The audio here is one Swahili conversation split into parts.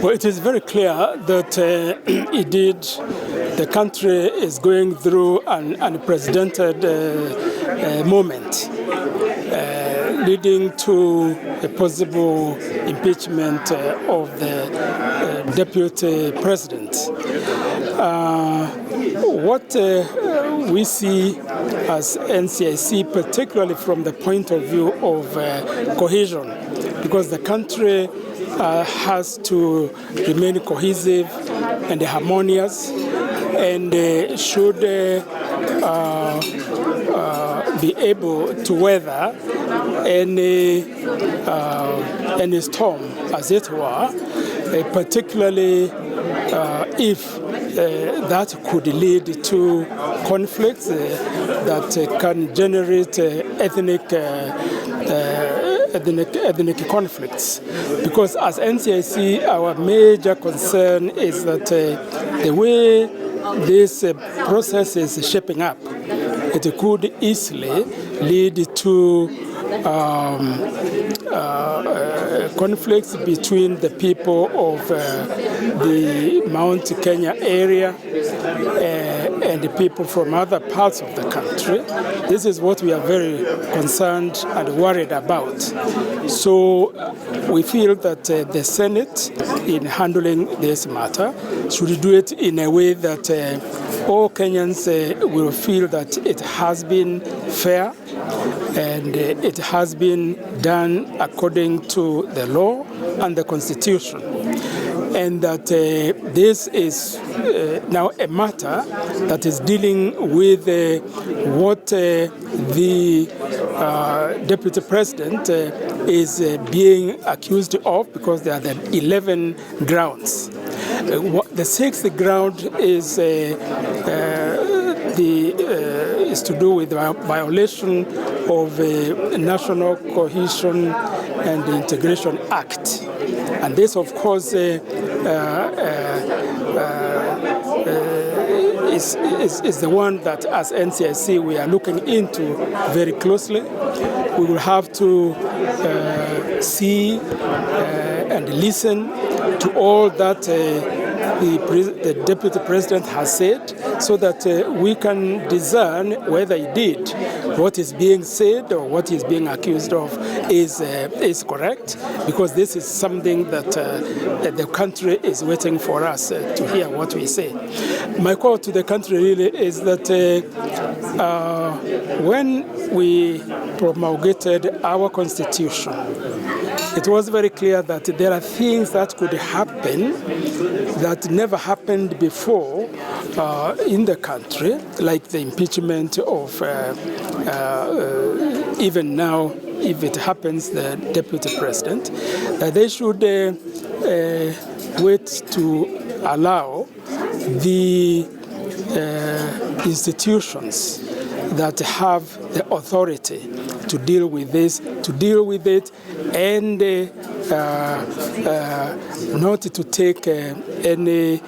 Well, it is very clear that indeed the country is going through an unprecedented moment leading to a possible impeachment of the deputy president. What we see as NCIC, particularly from the point of view of cohesion, because the country has to remain cohesive and harmonious, and should be able to weather any storm, as it were, particularly if that could lead to conflicts that can generate ethnic conflicts. Because as NCIC, our major concern is that the way this process is shaping up, it could easily lead to conflicts between the people of the Mount Kenya area and the people from other parts of the country. This is what we are very concerned and worried about. So we feel that the Senate, in handling this matter, should do it in a way that all Kenyans will feel that it has been fair and it has been done according to the law and the Constitution, and that this is now a matter that is dealing with what the Deputy President is being accused of, because there are the 11 grounds. The sixth ground is to do with the violation of the National Cohesion and Integration Act. And this, of course, is the one that, as NCIC, we are looking into very closely. We will have to see and listen to all that the Deputy President has said, so that we can discern whether he did what is being said or what is being accused of is correct, because this is something that the country is waiting for us to hear what we say. My call to the country really is that when we promulgated our Constitution, it was very clear that there are things that could happen that never happened before in the country, like the impeachment of, even now, if it happens, the Deputy President, that they should wait to allow the institutions that have the authority to deal with this, to deal with it, and not to take any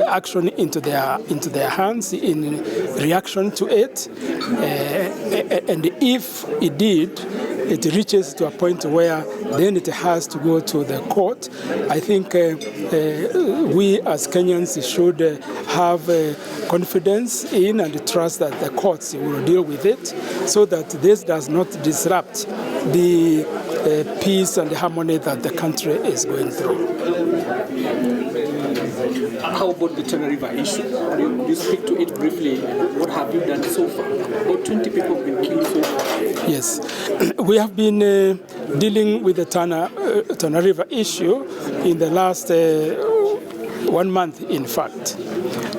action into their hands in reaction to it. And if it did, it reaches to a point where then it has to go to the court. I think we as Kenyans should have confidence in and trust that the courts will deal with it, so that this does not disrupt the peace and the harmony that the country is going through. How about the Tana River issue? You speak to it briefly. What have you done so far? About 20 people have been killed so far. Yes, we have been dealing with the Tana River issue in the last 1 month, in fact.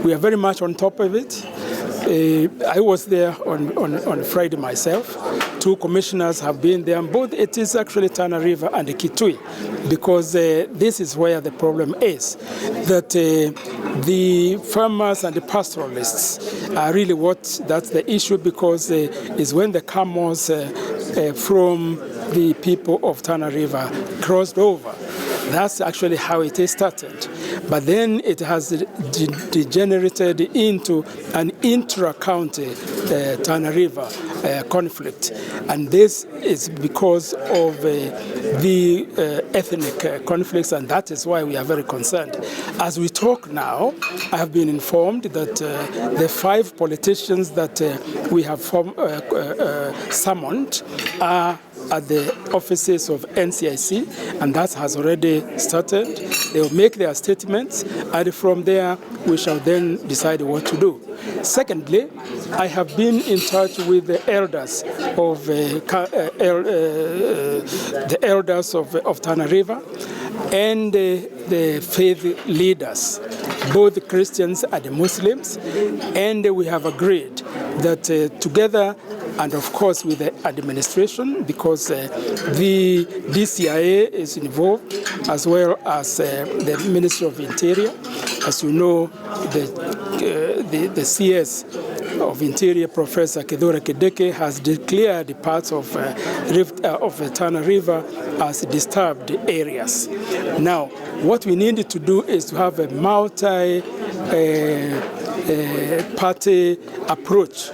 We are very much on top of it. I was there on Friday myself. 2 commissioners have been there. Both it is actually Tana River and Kitui, because this is where the problem is. That the farmers and the pastoralists are really that's the issue, because is when the camels from the people of Tana River crossed over. That's actually how it is started. But then it has degenerated into an intra-county Tana River conflict. And this is because of the ethnic conflicts, and that is why we are very concerned. As we talk now, I have been informed that the 5 politicians that we have summoned are at the offices of NCIC, and that has already started. They will make their statements, and from there we shall then decide what to do. Secondly, I have been in touch with the elders of Tana River and the faith leaders, both the Christians and the Muslims, and we have agreed that together, and of course with the administration, because the DCIA is involved, as well as the Ministry of Interior. As you know, the CS of Interior, Professor Kedora Kedeke, has declared the parts of Tana River as disturbed areas. Now, what we need to do is to have a multi-party approach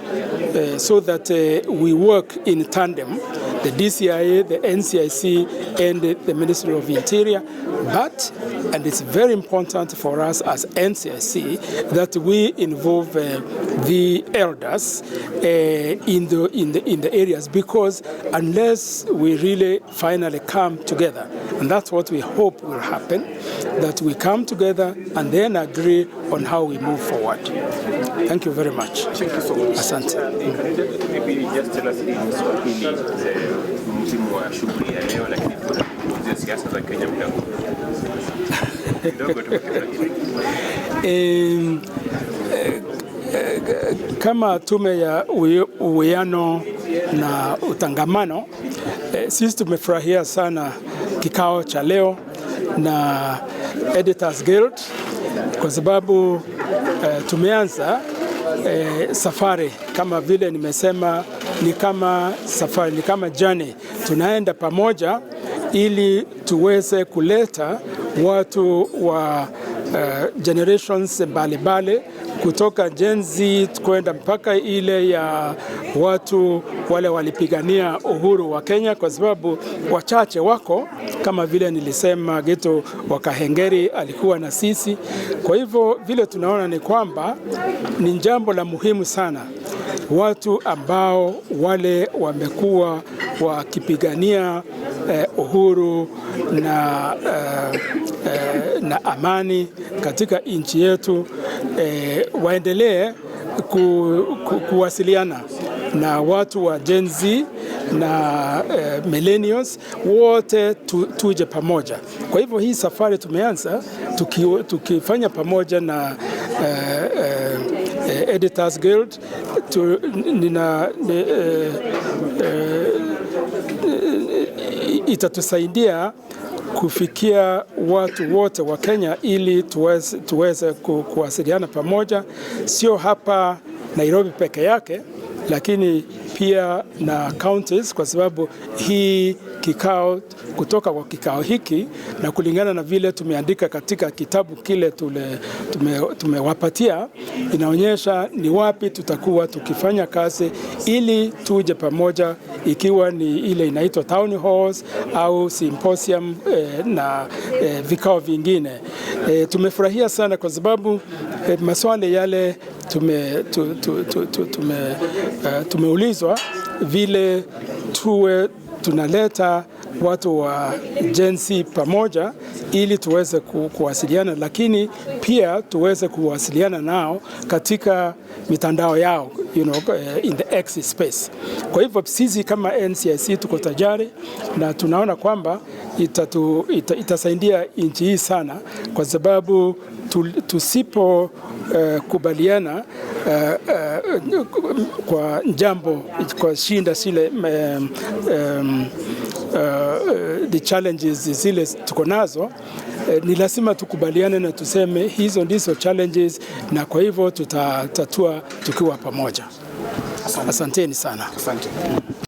so that we work in tandem, the DCIA, the NCIC, and the Ministry of Interior. But, and it's very important for us as NCIC, that we involve the elders in the areas, because unless we really finally come together, and that's what we hope will happen, that we come together and then agree on how we move forward. Thank you very much. Thank you so much. Asante. Maybe just tell us msimu wa shughuli ya leo, lakini kwa siasa za Kenya mdogo. Kama tume ya uwiano na utangamano, sisi tumefurahia sana kikao cha leo na Editors Guild, kwa sababu tumeanza safari, kama vile nimesema, ni kama safari, ni kama journey. Tunaenda pamoja ili tuweze kuleta watu wa generations mbalimbali, kutoka Gen Z kwenda mpaka ile ya watu wale walipigania uhuru wa Kenya, kwa sababu wachache wako, kama vile nilisema, Geto wa Kahengeri alikuwa na sisi. Kwa hivyo vile tunaona ni kwamba ni jambo la muhimu sana, watu ambao wale wamekuwa wakipigania uhuru na amani katika nchi yetu, waendelee kuwasiliana na watu wa Gen Z na millennials, wote tuje pamoja. Kwa hivyo hii safari tumeanza tukifanya pamoja na Editors Guild. Itatusaidia kufikia watu wote wa Kenya ili tuweze kuwasiliana pamoja, sio hapa Nairobi peke yake, lakini pia na counties, kwa sababu hii kikao, kutoka kwa kikao hiki na kulingana na vile tumeandika katika kitabu kile tumewapatia, inaonyesha ni wapi tutakuwa tukifanya kazi ili tuje pamoja, ikiwa ni ile inaitwa town halls au symposium na vikao vingine. Tumefurahia sana kwa sababu maswali yale tumeulizwa vile tuwe tunaleta watu wa Gen Z pamoja ili tuweze kuwasiliana, lakini pia tuweze kuwasiliana nao katika mitandao yao, in the X space. Kwa hivyo sisi kama NCIC tuko tayari na tunaona kwamba itasaidia nchi hii sana, kwa sababu tusipo kubaliana kwa jambo, kwa shinda zile the challenges zile tuko nazo, ni lazima tukubaliane na tuseme hizo ndizo challenges, na kwa hivyo tutatatua tukiwa pamoja. Asanteni sana. Asante.